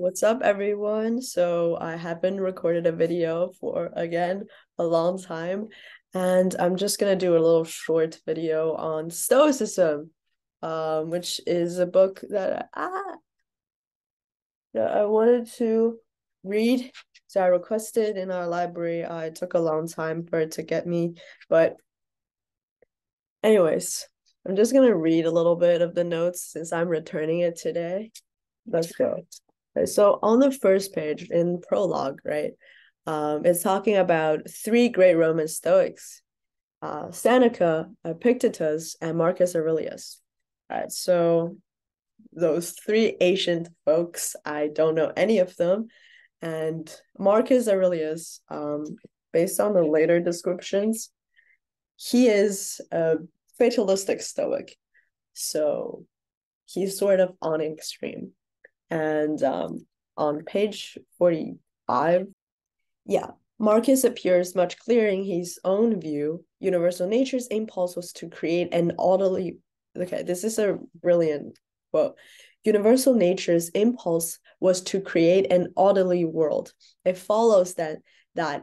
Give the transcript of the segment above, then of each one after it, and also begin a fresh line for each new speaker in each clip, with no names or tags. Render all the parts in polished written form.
What's up, everyone? So I haven't recorded a video for, again, a long time, and I'm just gonna do a little short video on Stoicism, which is a book that I wanted to read. So I requested in our library. It took a long time for it to get me, but anyways, I'm just gonna read a little bit of the notes since I'm returning it today. Let's go. Okay, so on the first page in prologue, right, it's talking about three great Roman Stoics, Seneca, Epictetus, and Marcus Aurelius. All right, so those three ancient folks, I don't know any of them, and Marcus Aurelius, based on the later descriptions, he is a fatalistic Stoic, so he's sort of on an extreme. And on page 45, yeah, Marcus appears much clearer in his own view. Universal nature's impulse was to create an orderly. Okay, this is a brilliant quote. Universal nature's impulse was to create an orderly world. It follows that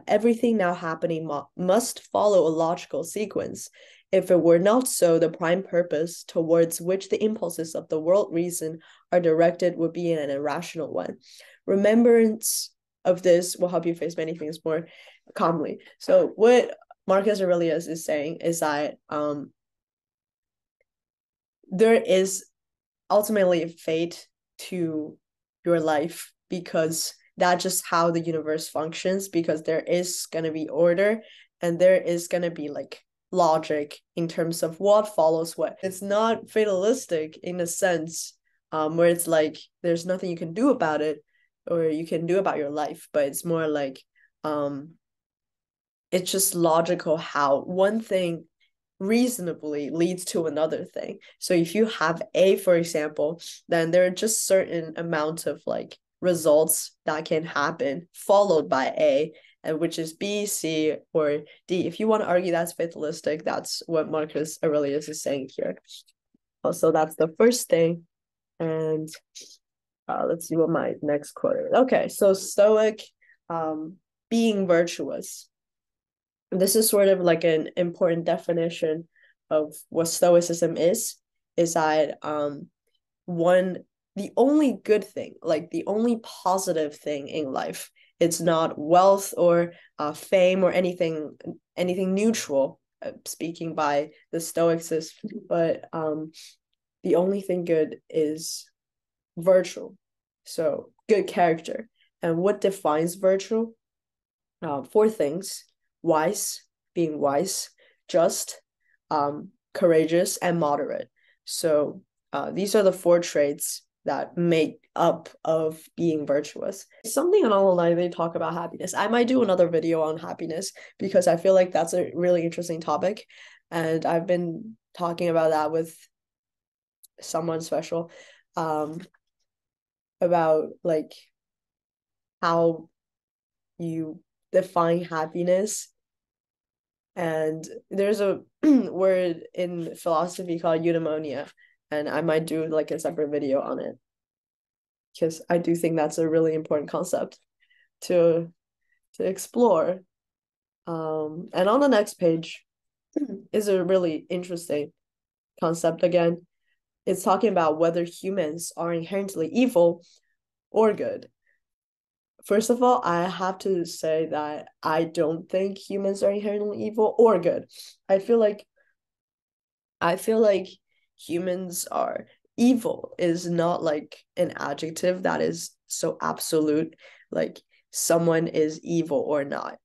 everything now happening must follow a logical sequence. If it were not so, the prime purpose towards which the impulses of the world reason are directed would be an irrational one. Remembrance of this will help you face many things more calmly. So what Marcus Aurelius is saying is that there is ultimately a fate to your life because that's just how the universe functions, because there is going to be order and there is going to be like logic in terms of what follows what. It's not fatalistic in a sense where it's like there's nothing you can do about it or you can do about your life, but it's more like it's just logical how one thing reasonably leads to another thing. So if you have A, for example, then there are just certain amount of like results that can happen followed by A, and which is B, C, or D. If you want to argue that's fatalistic, that's what Marcus Aurelius is saying here. Also, that's the first thing. And let's see what my next quote is. Okay, so Stoic, being virtuous. This is sort of like an important definition of what Stoicism is that one the only good thing, like the only positive thing in life, it's not wealth or fame or anything neutral, speaking by the Stoics, but the only thing good is virtue, so good character. And what defines virtue? Four things: wise, being wise, just, courageous, and moderate. So these are the four traits that make up of being virtuous. Something along the line they talk about happiness. I might do another video on happiness because I feel like that's a really interesting topic, and I've been talking about that with someone special, about like how you define happiness. And there's a word in philosophy called eudaimonia, and I might do like a separate video on it because I do think that's a really important concept to explore. And on the next page is a really interesting concept again. It's talking about whether humans are inherently evil or good. First of all, I have to say that I don't think humans are inherently evil or good. I feel like humans are evil is not like an adjective that is so absolute, like someone is evil or not.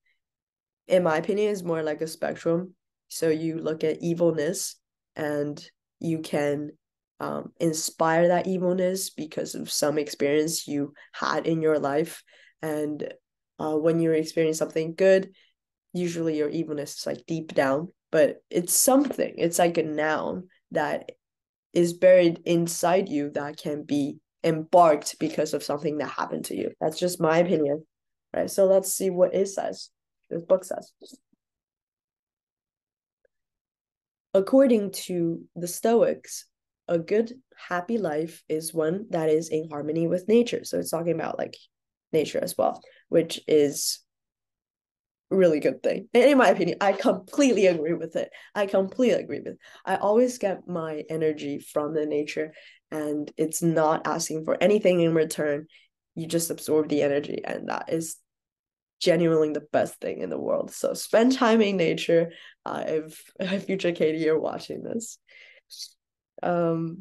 In my opinion, it's more like a spectrum. So you look at evilness and you can inspire that evilness because of some experience you had in your life. And when you're experiencing something good, usually your evilness is like deep down, but it's something. It's like a noun that is buried inside you that can be embarked because of something that happened to you. That's just my opinion, right? So let's see what it says. This book says. According to the Stoics, a good happy life is one that is in harmony with nature. So it's talking about like nature as well, which is really good thing. In my opinion, I completely agree with it. I completely agree with it. I always get my energy from the nature, and it's not asking for anything in return. You just absorb the energy, and that is genuinely the best thing in the world. So spend time in nature. If future Katie, you're watching this. We'll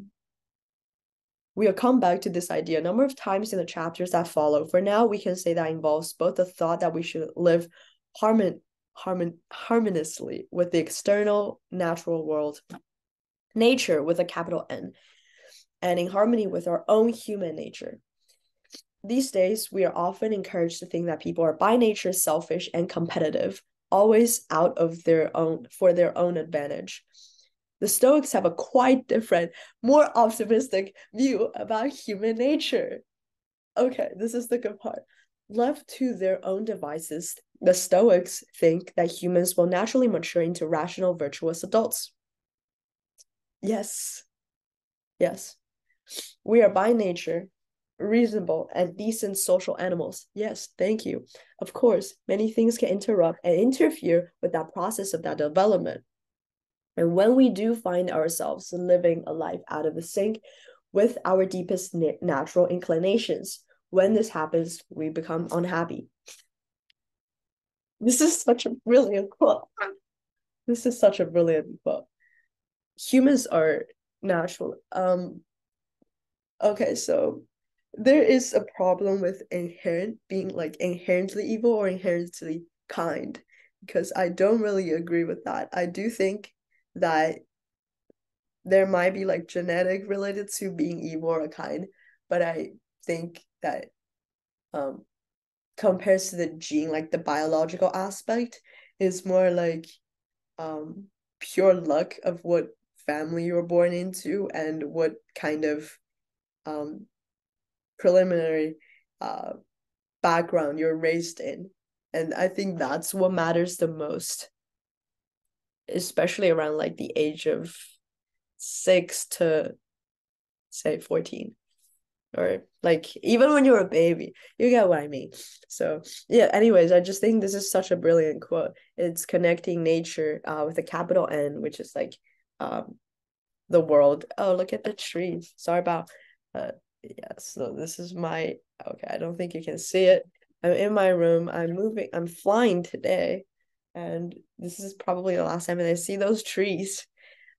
come back to this idea a number of times in the chapters that follow. For now, we can say that involves both the thought that we should live harmoniously with the external natural world, nature with a capital N, and in harmony with our own human nature. These days, we are often encouraged to think that people are by nature selfish and competitive, always out of their own for their own advantage. The Stoics have a quite different, more optimistic view about human nature. Okay, this is the good part. Left to their own devices, the Stoics think that humans will naturally mature into rational, virtuous adults. Yes, yes. We are by nature reasonable and decent social animals. Yes, thank you. Of course, many things can interrupt and interfere with that process of that development. And when we do find ourselves living a life out of the sync with our deepest natural inclinations, when this happens, we become unhappy. This is such a brilliant quote. This is such a brilliant quote. Humans are natural. Okay, so there is a problem with inherent being like inherently evil or inherently kind, because I don't really agree with that. I do think that there might be like genetic related to being evil or kind, but I think that compares to the gene, like the biological aspect is more like pure luck of what family you're born into and what kind of preliminary background you're raised in. And I think that's what matters the most, especially around like the age of 6 to say 14, or like even when you're a baby, you get what I mean. So yeah, anyways, I just think this is such a brilliant quote. It's connecting nature with a capital N, which is like the world. Oh, look at the trees. Sorry about yeah, so this is my okay, I don't think you can see it. I'm in my room, I'm flying today, and this is probably the last time that I see those trees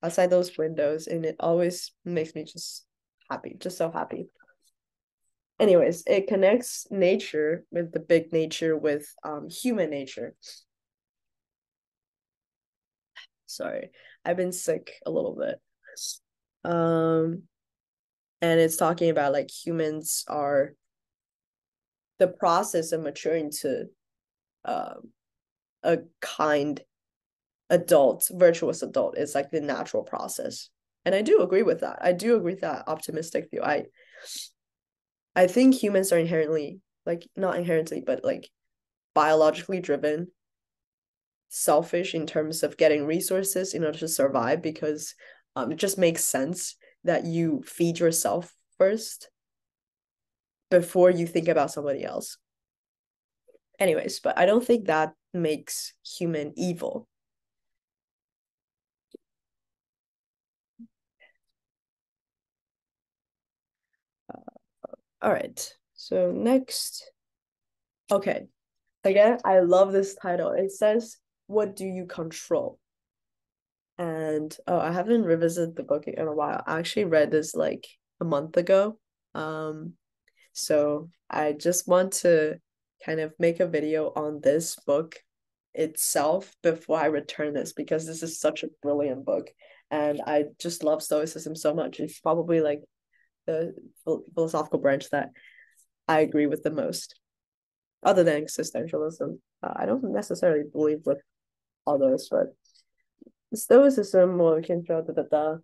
outside those windows, and it always makes me just happy, just so happy. Anyways, it connects nature with the big nature with human nature. Sorry, I've been sick a little bit. Um, and it's talking about like humans are the process of maturing to a kind adult, virtuous adult is like the natural process. And I do agree with that. I do agree with that optimistic view. I think humans are inherently, like not inherently, but like biologically driven, selfish in terms of getting resources in order to survive, because it just makes sense that you feed yourself first before you think about somebody else. Anyways, but I don't think that makes human evil. All right. So next, okay. Again, I love this title. It says, "What do you control?" And oh, I haven't revisited the book in a while. I actually read this like a month ago. So I just want to kind of make a video on this book itself before I return this, because this is such a brilliant book, and I just love Stoicism so much. It's probably like the philosophical branch that I agree with the most, other than existentialism. I don't necessarily believe with others, but Stoicism, well, we can show the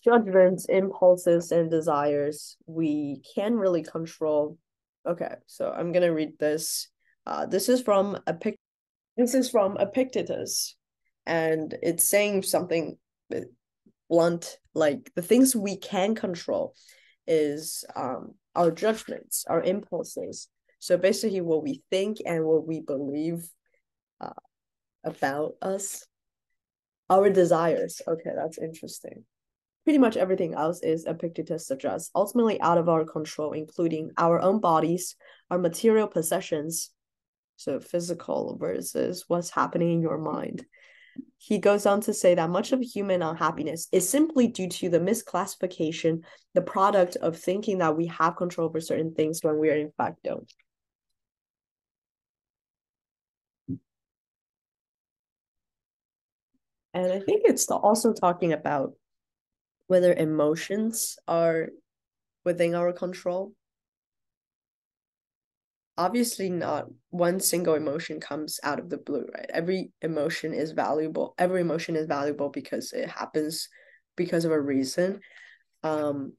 judgments, impulses, and desires we can really control. Okay, so I'm gonna read this. This is from Epictetus, and it's saying something blunt, like the things we can control is our judgments, our impulses. So basically what we think and what we believe uh, about us, our desires. Okay, that's interesting. Pretty much everything else is Epictetus suggests, ultimately out of our control, including our own bodies, our material possessions, so physical versus what's happening in your mind. He goes on to say that much of human unhappiness is simply due to the misclassification, the product of thinking that we have control over certain things when we are in fact don't. And I think it's also talking about whether emotions are within our control. Obviously not one single emotion comes out of the blue, right? Every emotion is valuable. Every emotion is valuable because it happens because of a reason. And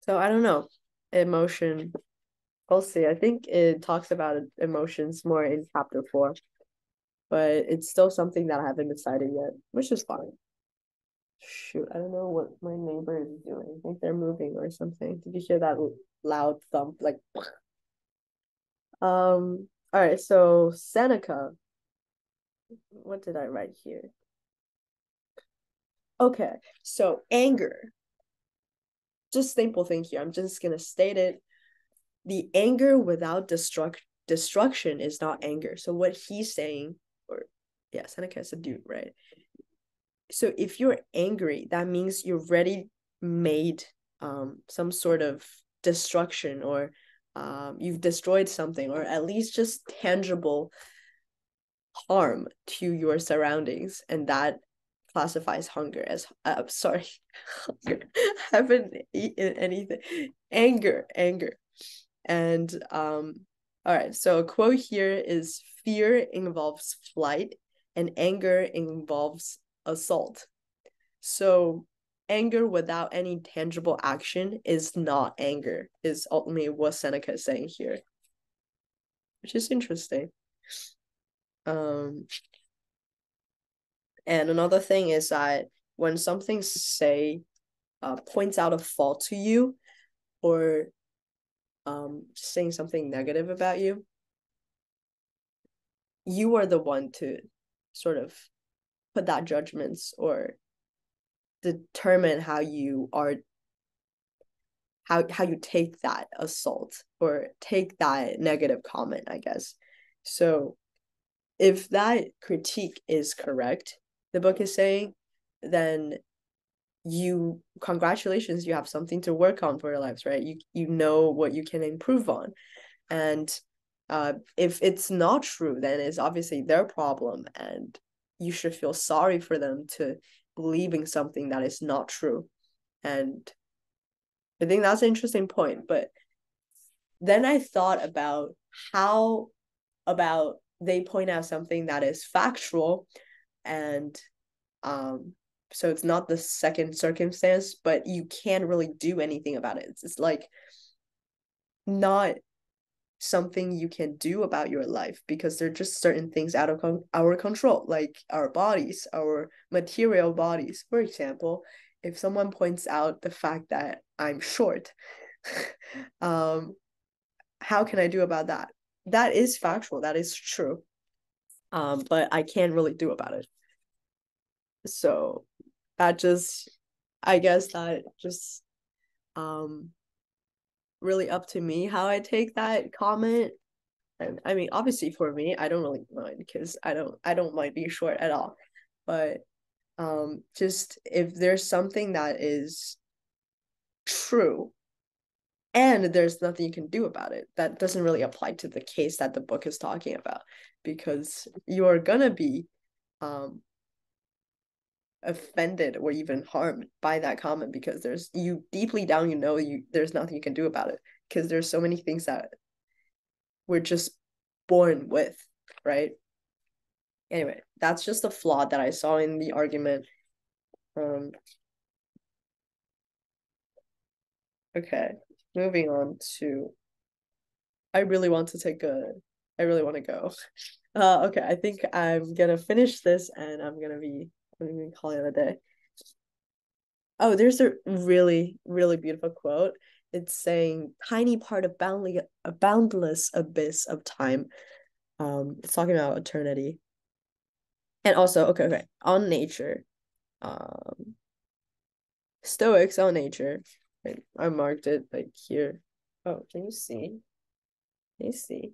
so I don't know. Emotion, we'll see. I think it talks about emotions more in chapter 4, but it's still something that I haven't decided yet, which is fine. Shoot, I don't know what my neighbor is doing. I think they're moving or something. Did you hear that loud thump? Like, all right, so Seneca, what did I write here? Okay, so anger. Just simple thing here. I'm just gonna state it. The anger without destruction is not anger. So what he's saying, or yeah, Seneca is a dude, right? So if you're angry, that means you've already made some sort of destruction, or you've destroyed something, or at least just tangible harm to your surroundings, and that classifies hunger as sorry, hunger. I haven't eaten anything. Anger. And all right, so a quote here is fear involves flight and anger involves assault. So anger without any tangible action is not anger, is ultimately what Seneca is saying here, which is interesting. Um and another thing is that when something say points out a fault to you, or saying something negative about you, you are the one to sort of put that judgments or determine how you are, how you take that assault or take that negative comment, I guess. So if that critique is correct, the book is saying, then congratulations, you have something to work on for your lives, right? You know what you can improve on. And if it's not true, then it's obviously their problem, and you should feel sorry for them to believing something that is not true. And I think that's an interesting point. But then I thought about how about they point out something that is factual, and um so it's not the second circumstance, but you can't really do anything about it. It's like not something you can do about your life, because there are just certain things out of our control, like our bodies, our material bodies. For example, if someone points out the fact that I'm short, how can I do about that? That is factual, that is true, but I can't really do about it. So that just, I guess that just really up to me how I take that comment. And I mean, obviously for me, I don't really mind, because I don't mind being short at all. But just if there's something that is true and there's nothing you can do about it, that doesn't really apply to the case that the book is talking about, because you're gonna be offended or even harmed by that comment, because there's, you deeply down, there's nothing you can do about it, because there's so many things that we're just born with, right? Anyway, that's just a flaw that I saw in the argument. Okay, moving on to, I really want to take I really want to go. Okay, I think I'm gonna finish this and I'm gonna call it a day. Oh, there's a really, really beautiful quote. It's saying tiny part of a boundless abyss of time. It's talking about eternity. And also, okay, on nature. Um, Stoics on nature. Right, I marked it like here. Oh, can you see? Can you see?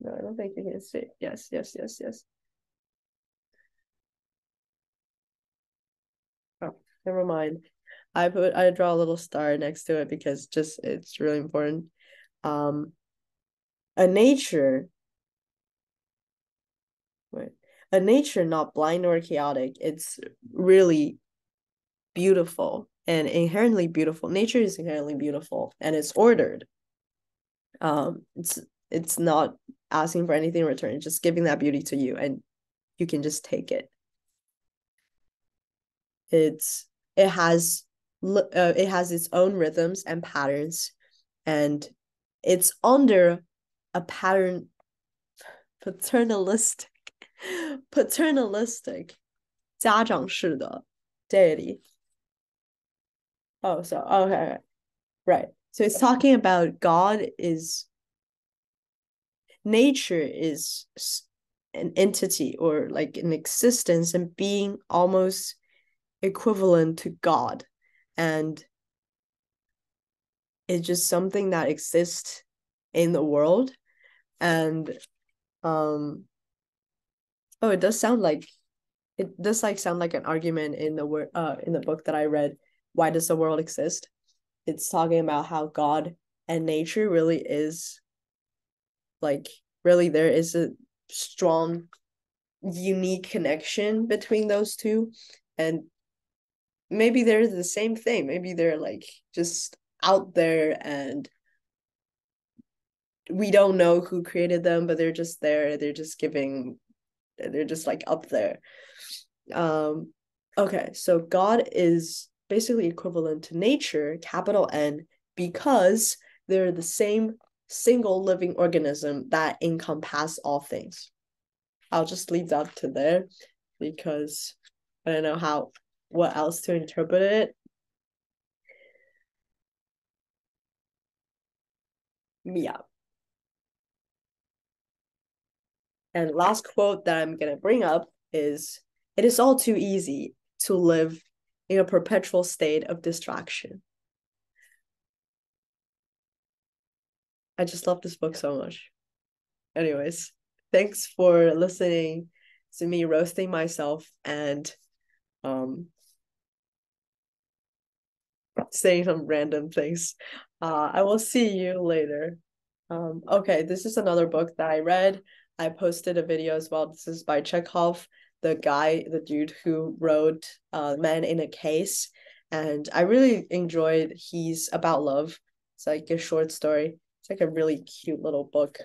No, I don't think you can see. Yes, yes, yes, yes. Oh, never mind. I draw a little star next to it because just it's really important. Um, a nature, wait, a nature not blind or chaotic. It's really beautiful and inherently beautiful. Nature is inherently beautiful and it's ordered. It's not asking for anything in return. It's just giving that beauty to you, and you can just take it. It's it has it has its own rhythms and patterns, and it's under a pattern paternalistic paternalistic 家长式的 deity. Oh, so okay, right. So it's talking about God is nature is an entity or like an existence and being almost equivalent to God. And it's just something that exists in the world. And oh, it does like sound like an argument in the word in the book that I read, Why Does the World Exist? It's talking about how God and nature really is like really there is a strong unique connection between those two, and maybe they're the same thing, maybe they're like just out there and we don't know who created them, but they're just there, they're just like up there. Okay, so God is basically equivalent to nature, capital N, because they're the same single living organism that encompass all things. I'll just leave that to there because I don't know what else to interpret it. Yeah. And last quote that I'm gonna bring up is, "It is all too easy to live in a perpetual state of distraction." I just love this book so much. Anyways, thanks for listening to me roasting myself and saying some random things. I will see you later. Okay, this is another book that I read. I posted a video as well. This is by Chekhov, the dude who wrote Man in a Case. And I really enjoyed He's About Love. It's like a short story. It's like a really cute little book.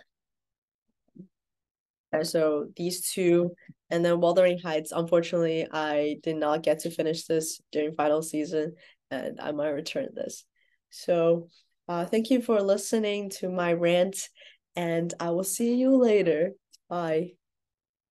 And so these two, and then Wuthering Heights. Unfortunately, I did not get to finish this during final season, and I might return this. So, thank you for listening to my rant, and I will see you later. Bye.